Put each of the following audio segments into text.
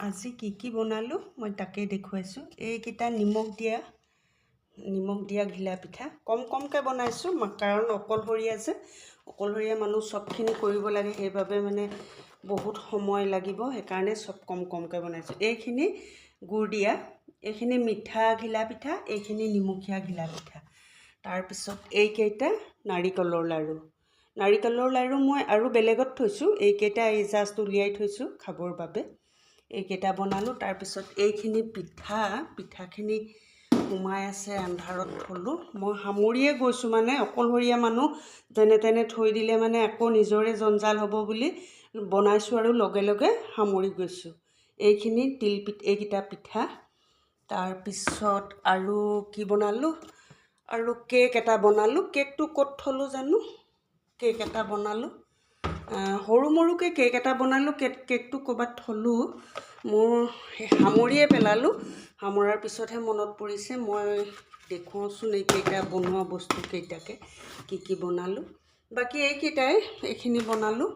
আজি কি বনালোঁ মই তাকে দেখুৱাইছোঁ। এইকেইটা নিমখ দিয়া ঘিলা পিঠা কমকৈ বনাইছোঁ কাৰণ অকলশৰীয়া মানুহ চবখিনি কৰিব লাগে, সেইবাবে মানে বহুত সময় লাগিব, সেইকাৰণে চব কমকৈ বনাইছোঁ। এইখিনি গুড় দিয়া, এইখিনি মিঠা ঘিলা পিঠা, এইখিনি নিমখীয়া ঘিলা পিঠা। তাৰপিছত এইকেইটা নাৰিকলৰ লাড়ু মই আৰু বেলেগত থৈছোঁ, এইকেইটা জাষ্ট উলিয়াই থৈছোঁ খাবৰ বাবে। এইকেইটা বনালোঁ। তাৰপিছত এইখিনি পিঠাখিনি সোমাই আছে আন্ধাৰত থলোঁ। মই সামৰিয়ে গৈছোঁ, মানে অকলশৰীয়া মানুহ যেনে তেনে থৈ দিলে মানে আকৌ নিজৰে জঞ্জাল হ'ব বুলি বনাইছোঁ আৰু লগে লগে সামৰি গৈছোঁ। এইখিনি এইকেইটা পিঠা। তাৰপিছত আৰু কি বনালোঁ, আৰু কেক এটা বনালোঁ। কেকটো ক'ত থলোঁ জানো, কেক এটা বনালোঁ, সৰু মৰুকৈ কেক এটা বনালোঁ। কেকটো ক'ৰবাত থলোঁ, মোৰ সামৰিয়ে পেলালোঁ। সামৰাৰ পিছতহে মনত পৰিছে। মই দেখুৱাওঁচোন এইকেইটা বনোৱা বস্তুকেইটাকে কি বনালোঁ। বাকী এইখিনি বনালোঁ।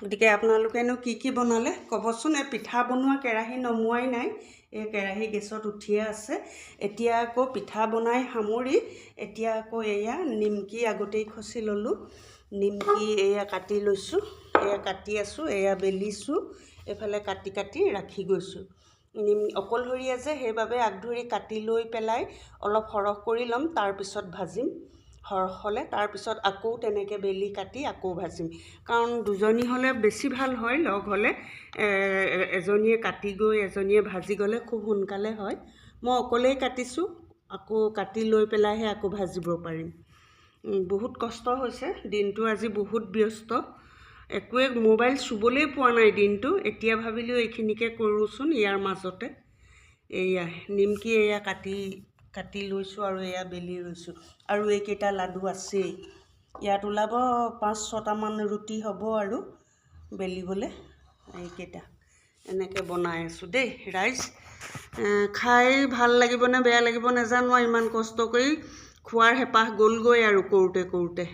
গতিকে আপোনালোকেনো কি বনালে ক'বচোন। এই পিঠা বনোৱা কেৰাহী নমোৱাই নাই, এই কেৰাহী গেছত উঠিয়ে আছে। এতিয়া আকৌ পিঠা বনাই সামৰি এতিয়া আকৌ এয়া নিমকি আগতেই খচি ল'লোঁ। নিমকি এয়া কাটি লৈছোঁ, এয়া কাটি আছোঁ, এয়া বেলিছোঁ, এইফালে কাটি ৰাখি গৈছোঁ। অকলশৰীয়া যে, সেইবাবে আগ ধৰি কাটি লৈ পেলাই অলপ সৰহ কৰি ল'ম, তাৰপিছত ভাজিম। সৰহ হ'লে তাৰপিছত আকৌ তেনেকৈ বেলি কাটি আকৌ ভাজিম। কাৰণ দুজনী হ'লে বেছি ভাল হয়, লগ হ'লে এজনীয়ে কাটি গৈ এজনীয়ে ভাজি গ'লে খুব সোনকালে হয়। মই অকলেই কাটিছোঁ, আকৌ কাটি লৈ পেলাইহে আকৌ ভাজিব পাৰিম। বহুত কষ্ট হৈছে, দিনটো আজি বহুত ব্যস্ত, একোৱে মোবাইল চুবলৈ পোৱা নাই দিনটো। এতিয়া ভাবিলোঁ এইখিনিকে কৰোঁচোন ইয়াৰ মাজতে। এয়া নিমকি এয়া কাটি লৈছোঁ আৰু এয়া বেলি লৈছোঁ। আৰু এইকেইটা লাডু আছেই, ইয়াত ওলাব 5-6টামান ৰুটি হ'ব আৰু বেলিবলৈ। এইকেইটা এনেকৈ বনাই আছোঁ দেই ৰাইজ। খাই ভাল লাগিব নে বেয়া লাগিব নাজানো, ইমান কষ্ট কৰি খোৱাৰ হেঁপাহ গ'লগৈ আৰু কৰোঁতে।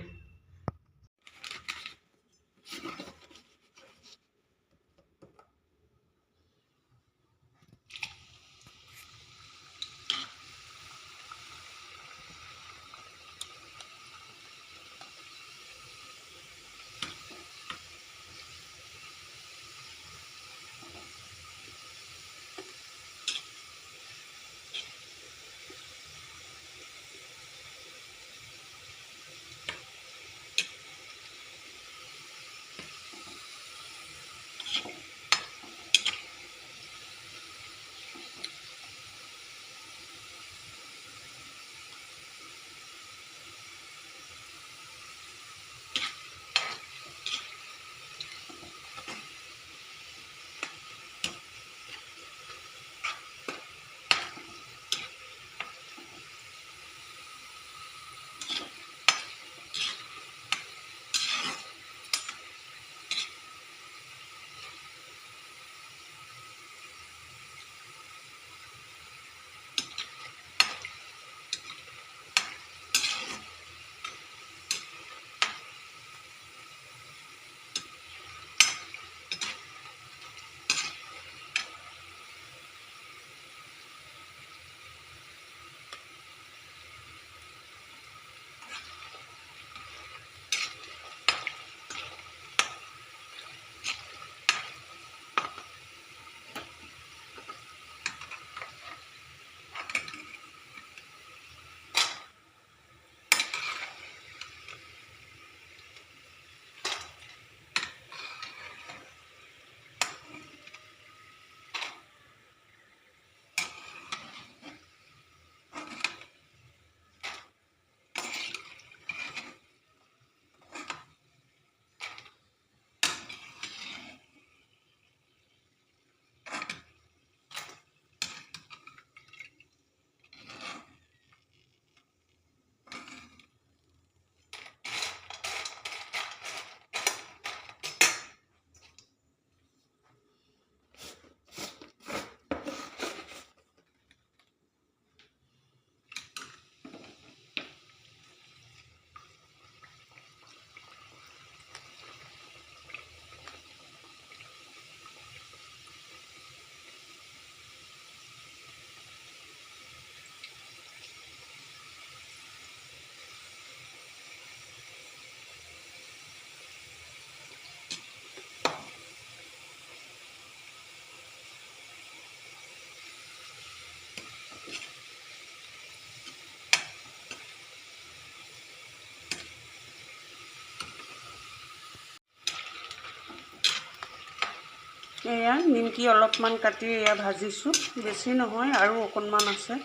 এয়া নিমকি অলপমান কাটি এয়া ভাজিছোঁ, বেছি নহয় আৰু অকণমান আছে।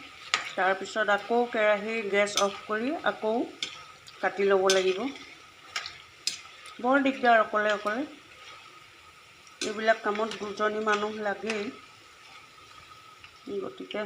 তাৰপিছত আকৌ কেৰাহীৰ গেছ অফ কৰি আকৌ কাটি ল'ব লাগিব। বৰ দিগদাৰ অকলে অকলে, এইবিলাক কামত দুজনী মানুহ লাগেই, গতিকে